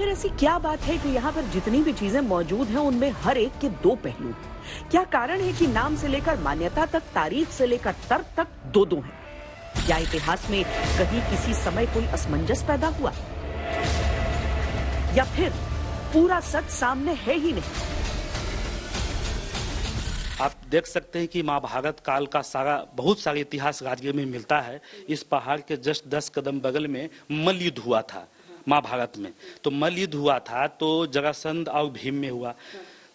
आखिर ऐसी क्या बात है कि यहाँ पर जितनी भी चीजें मौजूद हैं उनमें हर एक के दो पहलू? क्या कारण है कि नाम से लेकर मान्यता तक, तारीख से लेकर तर्क तक दो दो हैं? क्या इतिहास में कहीं किसी समय कोई असमंजस पैदा हुआ, या फिर पूरा सच सामने है ही नहीं? आप देख सकते हैं कि महाभारत काल का बहुत सारा इतिहास राजगीर में मिलता है। इस पहाड़ के जस्ट 10 कदम बगल में मल्ल युद्ध हुआ था महाभारत में। तो मल्ल युद्ध हुआ था तो जरासंध और भीम में हुआ।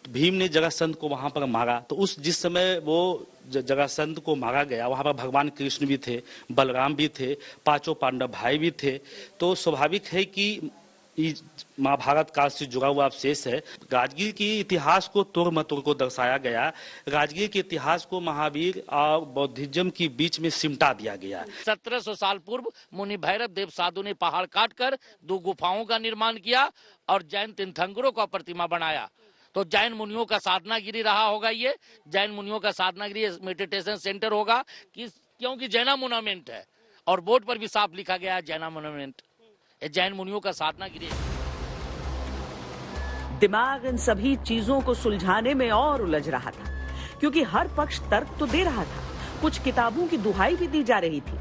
तो भीम ने जरासंध को वहां पर मारा। तो जिस समय वो जरासंध को मारा गया, वहां पर भगवान कृष्ण भी थे, बलराम भी थे, पांचों पांडव भाई भी थे। तो स्वाभाविक है कि महाभारत काल से जुड़ा हुआ अवशेष है। राजगीर की इतिहास को तोड़ मतोड़ को दर्शाया गया। राजगीर के इतिहास को महावीर और बौद्धिज्म के बीच में सिमटा दिया गया। 1700 साल पूर्व मुनि भैरव देव साधु ने पहाड़ काटकर 2 गुफाओं का निर्माण किया और जैन तीर्थंकरों का प्रतिमा बनाया। तो जैन मुनियों का साधनागिरी रहा होगा। ये जैन मुनियों का साधनागिरी मेडिटेशन सेंटर होगा, क्योंकि जैना मोन्यूमेंट है और बोर्ड पर भी साफ लिखा गया है जैना मोन्यूमेंट। जैन मुनियों का साधना गिरी। दिमाग इन सभी चीजों को सुलझाने में और उलझ रहा था, क्योंकि हर पक्ष तर्क तो दे रहा था, कुछ किताबों की दुहाई भी दी जा रही थी,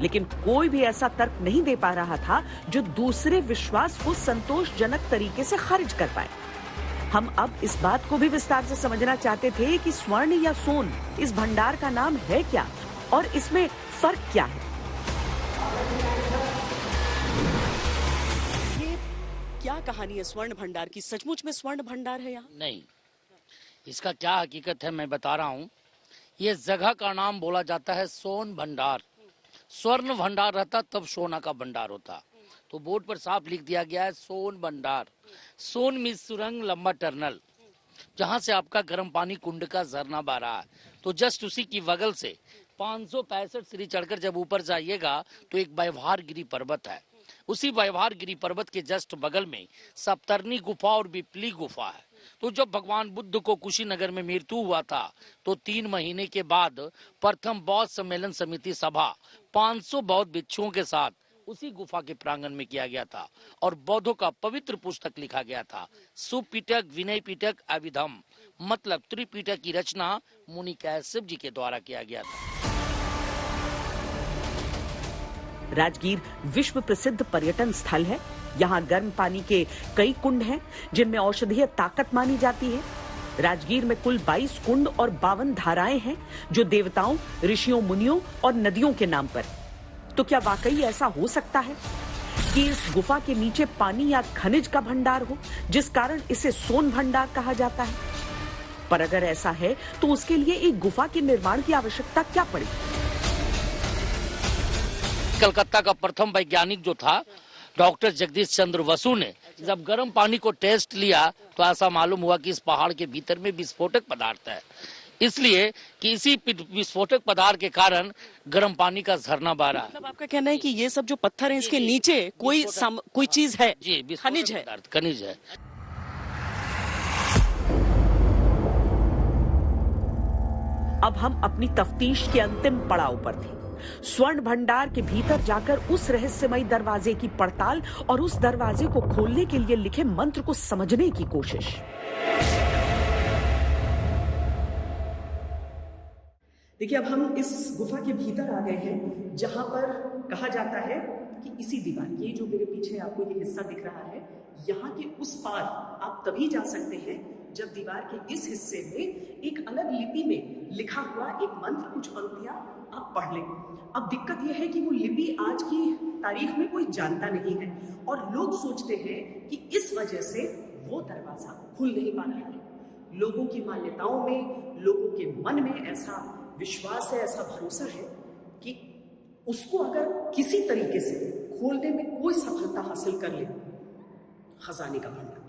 लेकिन कोई भी ऐसा तर्क नहीं दे पा रहा था जो दूसरे विश्वास को संतोषजनक तरीके से खारिज कर पाए। हम अब इस बात को भी विस्तार से समझना चाहते थे कि स्वर्ण या सोन, इस भंडार का नाम है क्या और इसमें फर्क क्या है। क्या कहानी है स्वर्ण भंडार की? सचमुच में स्वर्ण भंडार है यहाँ? नहीं, इसका क्या हकीकत है मैं बता रहा हूँ। ये जगह का नाम बोला जाता है सोन भंडार। स्वर्ण भंडार रहता तब सोना का भंडार होता। तो बोर्ड पर साफ लिख दिया गया है सोन भंडार। सोन में सुरंग लंबा टर्नल, जहाँ से आपका गर्म पानी कुंड का झरना बह रहा है। तो जस्ट उसी की बगल से 565 सीढ़ी चढ़कर जब ऊपर जाइएगा तो एक व्यवहारगिरी पर्वत है। उसी व्यवहारगिरी पर्वत के जस्ट बगल में सप्तर्णी गुफा और बिपली गुफा है। तो जब भगवान बुद्ध को कुशीनगर में मृत्यु हुआ था तो 3 महीने के बाद प्रथम बौद्ध सम्मेलन समिति सभा 500 बौद्ध भिक्षुओं के साथ उसी गुफा के प्रांगण में किया गया था और बौद्धों का पवित्र पुस्तक लिखा गया था। सुपिटक, विनय पिटक, अभिधम, मतलब त्रिपिटक की रचना मुनि कैसव जी के द्वारा किया गया था। राजगीर विश्व प्रसिद्ध पर्यटन स्थल है। यहाँ गर्म पानी के कई कुंड हैं जिनमें औषधीय ताकत मानी जाती है। राजगीर में कुल 22 कुंड और 52 धाराएं हैं जो देवताओं, ऋषियों, मुनियों और नदियों के नाम पर। तो क्या वाकई ऐसा हो सकता है कि इस गुफा के नीचे पानी या खनिज का भंडार हो, जिस कारण इसे सोन भंडार कहा जाता है? पर अगर ऐसा है तो उसके लिए एक गुफा के निर्माण की आवश्यकता क्या पड़ी? कलकत्ता का प्रथम वैज्ञानिक जो था डॉक्टर जगदीश चंद्र बसु ने जब गर्म पानी को टेस्ट लिया तो ऐसा मालूम हुआ कि इस पहाड़ के भीतर में विस्फोटक पदार्थ है, इसलिए कि इसी विस्फोटक पदार्थ के कारण गर्म पानी का झरना बह रहा है। मतलब आपका कहना है कि ये सब जो पत्थर हैं इसके नीचे कोई चीज है? जी, खनिज है। खनिज है। अब हम अपनी तफ्तीश के अंतिम पड़ाव पर थे। स्वर्ण भंडार के भीतर जाकर उस रहस्यमयी दरवाजे की पड़ताल और उस दरवाजे को खोलने के लिए लिखे मंत्र को समझने की कोशिश। देखिए, अब हम इस गुफा के भीतर आ गए हैं, जहां पर कहा जाता है कि इसी दीवार, ये जो मेरे पीछे आपको ये हिस्सा दिख रहा है, यहाँ के उस पार आप तभी जा सकते हैं जब दीवार के इस हिस्से में एक अलग लिपि में लिखा हुआ एक मंत्र, कुछ पंक्तियां आप पढ़ लें। अब दिक्कत यह है कि वो लिपि आज की तारीख में कोई जानता नहीं है और लोग सोचते हैं कि इस वजह से वो दरवाजा खुल नहीं पा रहा है। लोगों की मान्यताओं में, लोगों के मन में ऐसा विश्वास है, ऐसा भरोसा है कि उसको अगर किसी तरीके से खोलने में कोई सफलता हासिल कर ले, खजाने का भंडार।